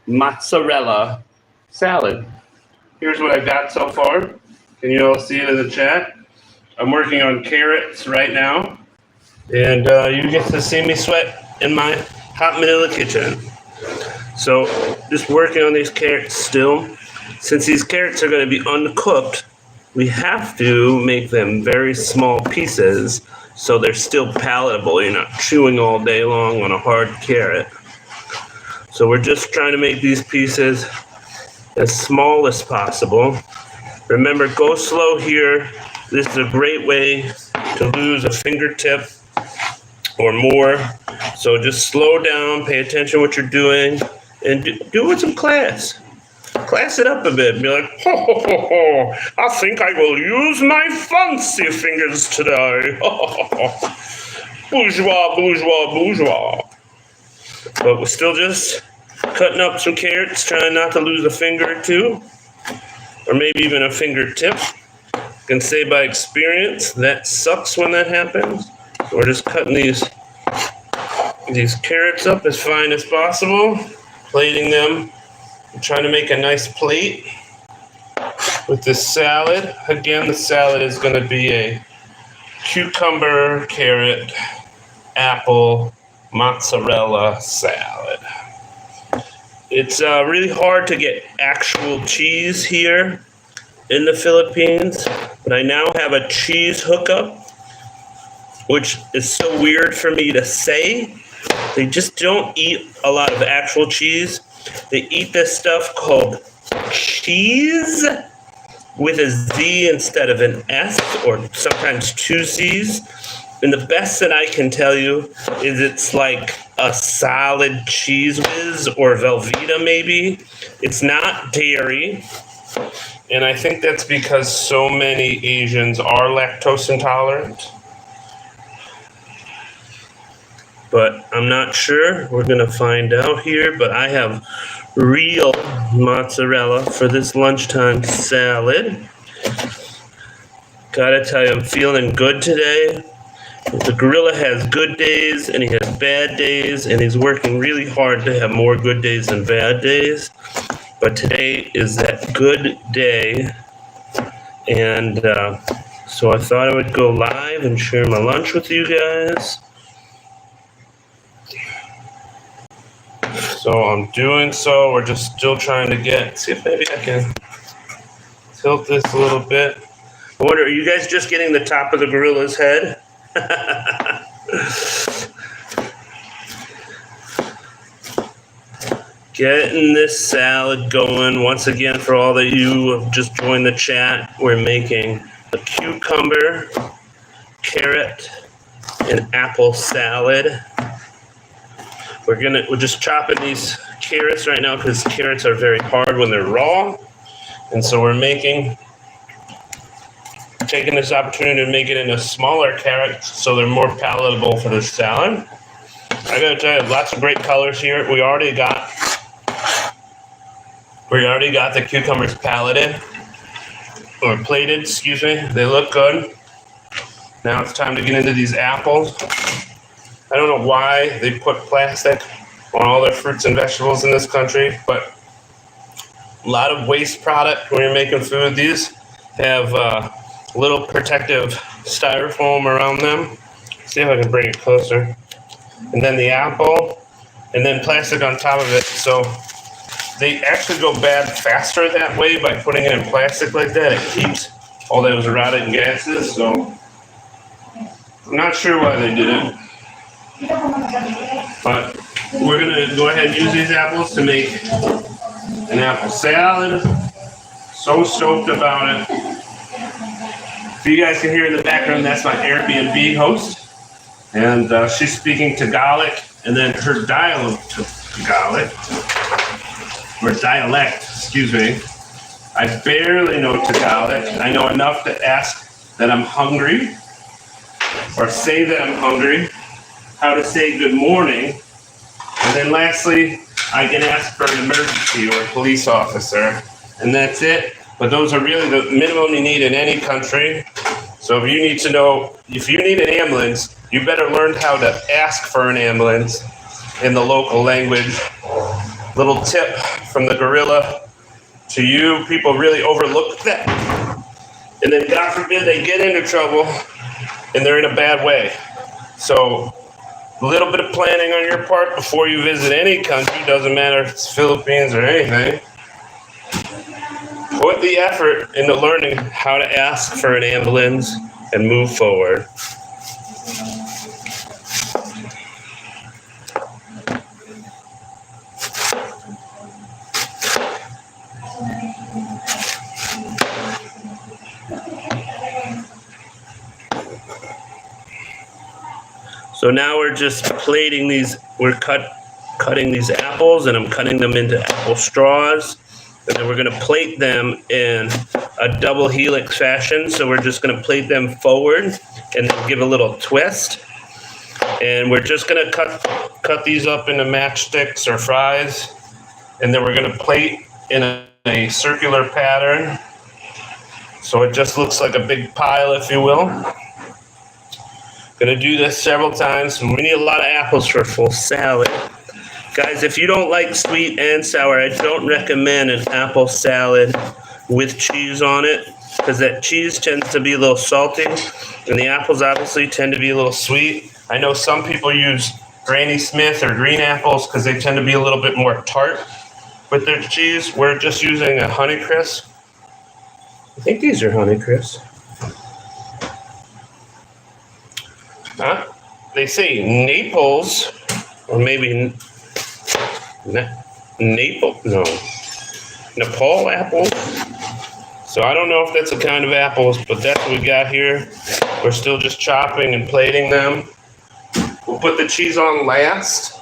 mozzarella salad. Here's what I got so far. Can you all see it in the chat? I'm working on carrots right now, and you get to see me sweat in my hot Manila kitchen. So just working on these carrots still. Since these carrots are going to be uncooked, we have to make them very small pieces so they're still palatable. You're not chewing all day long on a hard carrot. So we're just trying to make these pieces as small as possible. Remember, go slow here. This is a great way to lose a fingertip or more. So just slow down, pay attention to what you're doing, and do it with some class. Class it up a bit. Be like, ho, ho, ho, ho. I think I will use my fancy fingers today. Bourgeois, bourgeois, bourgeois. But we're still just cutting up some carrots, trying not to lose a finger or two, or maybe even a fingertip. I can say by experience, that sucks when that happens. So we're just cutting these carrots up as fine as possible, plating them. I'm trying to make a nice plate with this salad. Again, the salad is going to be a cucumber, carrot, apple, mozzarella salad. It's really hard to get actual cheese here in the Philippines, but I now have a cheese hookup, which is so weird for me to say. They just don't eat a lot of actual cheese. They eat this stuff called cheese with a Z instead of an S, or sometimes two C's. And the best that I can tell you is it's like a solid Cheese Whiz or Velveeta maybe. It's not dairy. And I think that's because so many Asians are lactose intolerant. But I'm not sure. We're going to find out here. But I have real mozzarella for this lunchtime salad. Gotta tell you, I'm feeling good today. The gorilla has good days and he has bad days, and he's working really hard to have more good days than bad days. But today is that good day. And so I thought I would go live and share my lunch with you guys. So I'm doing so. We're just still trying to see if maybe I can tilt this a little bit. I wonder, are you guys just getting the top of the gorilla's head? Getting this salad going. Once again, for all that you have just joined the chat, we're making a cucumber, carrot, and apple salad. We're just chopping these carrots right now because carrots are very hard when they're raw. And so we're taking this opportunity to make it into smaller carrots so they're more palatable for the salad. I gotta tell you, lots of great colors here. We already got the cucumbers plated, excuse me. They look good. Now it's time to get into these apples. I don't know why they put plastic on all their fruits and vegetables in this country, but a lot of waste product when you're making food. These have little protective styrofoam around them. See if I can bring it closer. And then the apple, and then plastic on top of it. So they actually go bad faster that way by putting it in plastic like that. It keeps all those rotted gases. So I'm not sure why they did it. But we're going to go ahead and use these apples to make an apple salad. So stoked about it. If you guys can hear in the background, that's my Airbnb host. And she's speaking Tagalog, and then her dialect, excuse me. I barely know Tagalog. I know enough to ask that I'm hungry, or say that I'm hungry, how to say good morning, and then lastly, I can ask for an emergency or a police officer, and that's it. But those are really the minimum you need in any country. So if you need an ambulance, you better learn how to ask for an ambulance in the local language. Little tip from the gorilla to you. People really overlook that. And then God forbid they get into trouble and they're in a bad way. So a little bit of planning on your part before you visit any country, doesn't matter if it's Philippines or anything. Put the effort into learning how to ask for an ambulance and move forward. So now we're just plating these, we're cutting these apples, and I'm cutting them into apple straws. And then we're going to plate them in a double helix fashion. So we're just going to plate them forward and then give a little twist. And we're just going to cut these up into matchsticks or fries. And then we're going to plate in a circular pattern. So it just looks like a big pile, if you will. Going to do this several times. We need a lot of apples for a full salad. Guys, if you don't like sweet and sour, I don't recommend an apple salad with cheese on it, because that cheese tends to be a little salty, and the apples obviously tend to be a little sweet. I know some people use Granny Smith or green apples because they tend to be a little bit more tart with their cheese. We're just using a Honeycrisp. I think these are Honeycrisp. Huh? They say Naples, or maybe Nepal apples. So I don't know if that's a kind of apples, but that's what we got here. We're still just chopping and plating them. We'll put the cheese on last.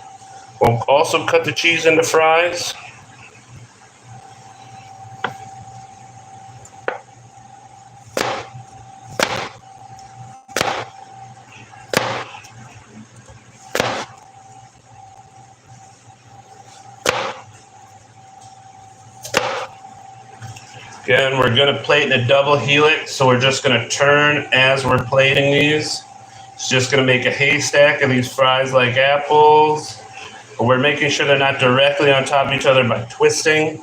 We'll also cut the cheese into fries. Again, we're going to plate in a double helix, so we're just going to turn as we're plating these. It's just going to make a haystack of these fries like apples. But we're making sure they're not directly on top of each other by twisting.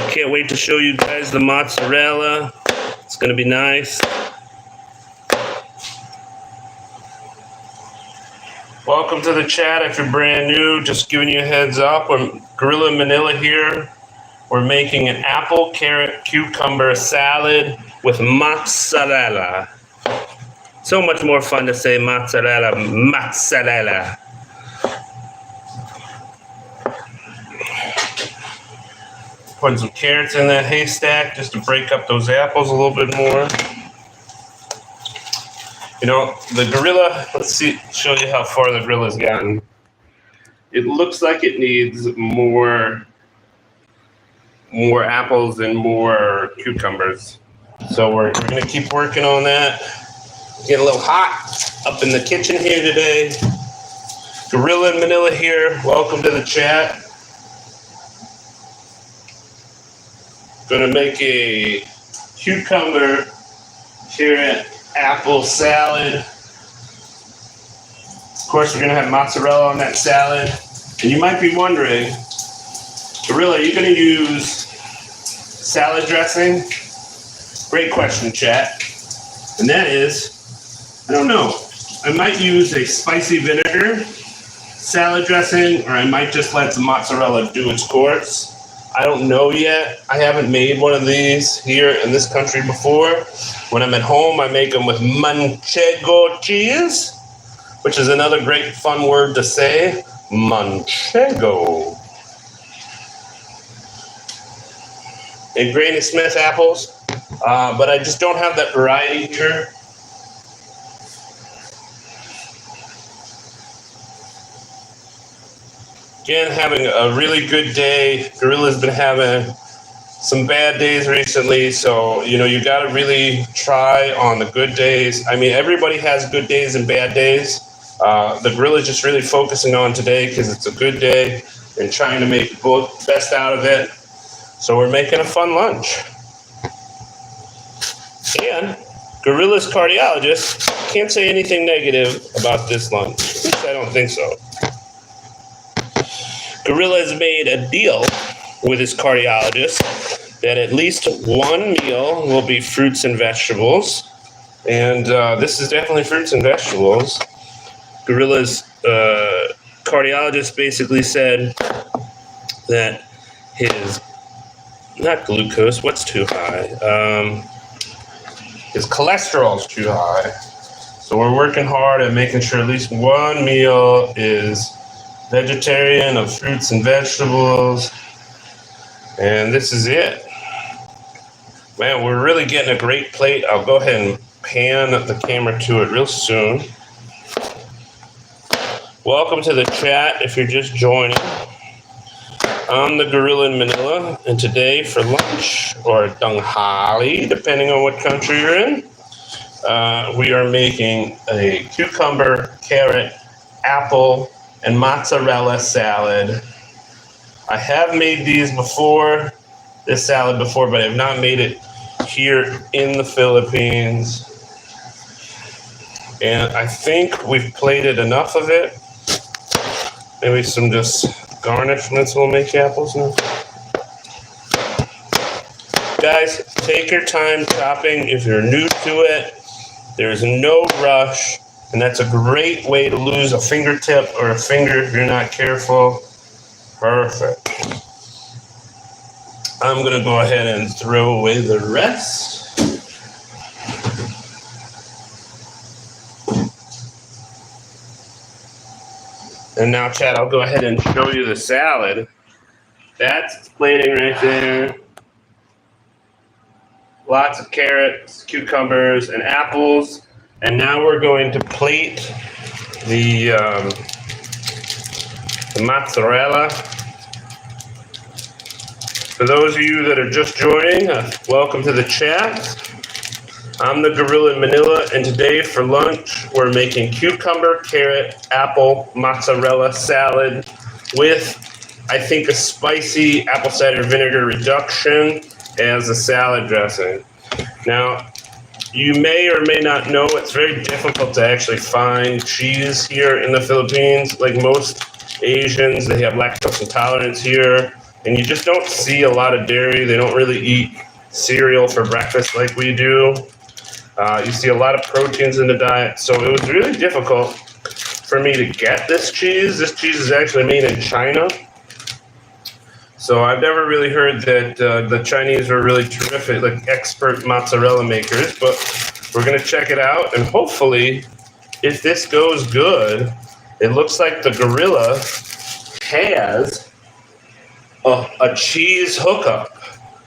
Can't wait to show you guys the mozzarella. It's going to be nice. Welcome to the chat. If you're brand new, just giving you a heads up. We're Gorilla in Manila here. We're making an apple, carrot, cucumber salad with mozzarella. So much more fun to say mozzarella, mozzarella. Putting some carrots in that haystack just to break up those apples a little bit more. You know, the gorilla, let's show you how far the gorilla's gotten. It looks like it needs more apples and more cucumbers. So we're going to keep working on that. Getting a little hot up in the kitchen here today. Gorilla in Manila here. Welcome to the chat. Going to make a cucumber, carrot, apple salad. Of course, we're going to have mozzarella on that salad. And you might be wondering, Gorilla, are you going to use salad dressing? Great question, chat. And that is, I don't know. I might use a spicy vinegar salad dressing, or I might just let the mozzarella do its course. I don't know yet. I haven't made one of these here in this country before. When I'm at home, I make them with manchego cheese, which is another great fun word to say, manchego. And Granny Smith apples, but I just don't have that variety here. Again, having a really good day. Gorilla's been having some bad days recently, so you got to really try on the good days. I mean, everybody has good days and bad days. The Gorilla's just really focusing on today because it's a good day and trying to make the best out of it. So we're making a fun lunch. And Gorilla's cardiologist can't say anything negative about this lunch. At least I don't think so. Gorilla has made a deal with his cardiologist that at least one meal will be fruits and vegetables. And this is definitely fruits and vegetables. Gorilla's cardiologist basically said that his, not glucose, what's too high? His cholesterol's too high. So we're working hard at making sure at least one meal is vegetarian of fruits and vegetables. And this is it. Man, we're really getting a great plate. I'll go ahead and pan the camera to it real soon. Welcome to the chat if you're just joining. I'm the Gorilla in Manila, and today for lunch, or tanghali, depending on what country you're in, we are making a cucumber, carrot, apple, and mozzarella salad. I have made this salad before, but I have not made it here in the Philippines. And I think we've plated enough of it. Maybe some just garnishments will make apples now. Guys, take your time chopping if you're new to it. There's no rush, and that's a great way to lose a fingertip or a finger if you're not careful. Perfect. I'm going to go ahead and throw away the rest. And now, Chad, I'll go ahead and show you the salad. That's plating right there. Lots of carrots, cucumbers, and apples. And now we're going to plate the mozzarella. For those of you that are just joining, welcome to the chat. I'm the Gorilla in Manila, and today for lunch, we're making cucumber, carrot, apple, mozzarella salad with, I think, a spicy apple cider vinegar reduction as a salad dressing. Now, you may or may not know it's very difficult to actually find cheese here in the Philippines. Like most Asians, they have lactose intolerance here, and you just don't see a lot of dairy. They don't really eat cereal for breakfast like we do. You see a lot of proteins in the diet, so it was really difficult for me to get this cheese. This cheese is actually made in China. So I've never really heard that the Chinese are really terrific, like expert mozzarella makers, but we're going to check it out. And hopefully, if this goes good, it looks like the Gorilla has a cheese hookup,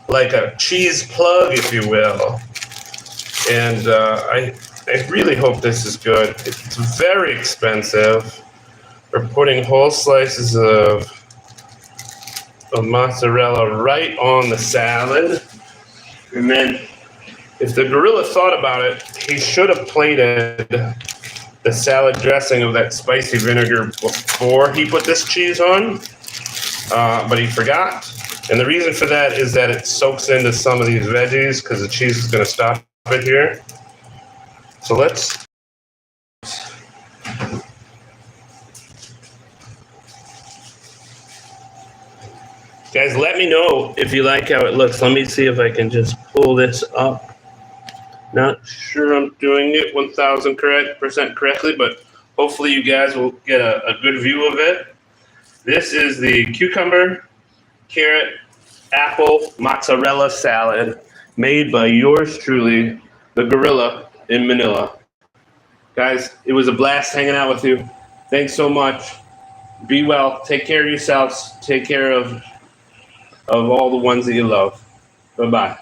like a cheese plug, if you will. And I really hope this is good. It's very expensive. We're putting whole slices of mozzarella right on the salad. And then if the Gorilla thought about it, he should have plated the salad dressing of that spicy vinegar before he put this cheese on, but he forgot. And the reason for that is that it soaks into some of these veggies because the cheese is going to stop it here. So let's guys, let me know if you like how it looks. Let me see if I can just pull this up. Not sure I'm doing it 1,000% correctly, but hopefully you guys will get a good view of it. This is the cucumber, carrot, apple, mozzarella salad made by yours truly, the Gorilla in Manila. Guys, it was a blast hanging out with you. Thanks so much. Be well. Take care of yourselves. Take care of all the ones that you love. Bye-bye.